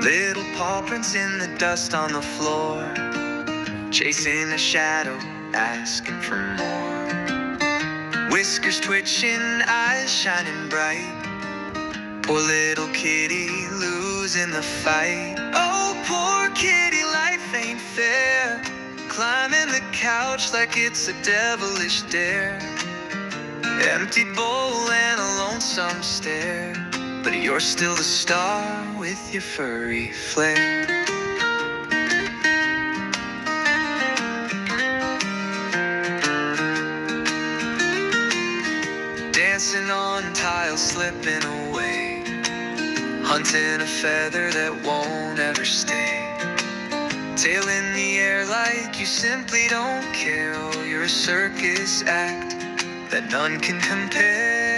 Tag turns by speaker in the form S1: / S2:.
S1: Little paw prints in the dust on the floor, chasing a shadow, asking for more. Whiskers twitching, eyes shining bright. Poor little kitty losing the fight. Oh, poor kitty, life ain't fair. Climbing the couch like it's a devilish dare. Empty bowl and a lonesome stare, but you're still the star with your furry flair. Dancing on tiles, slipping away, hunting a feather that won't ever stay. Tail in the air like you simply don't care. Oh, you're a circus act that none can compare.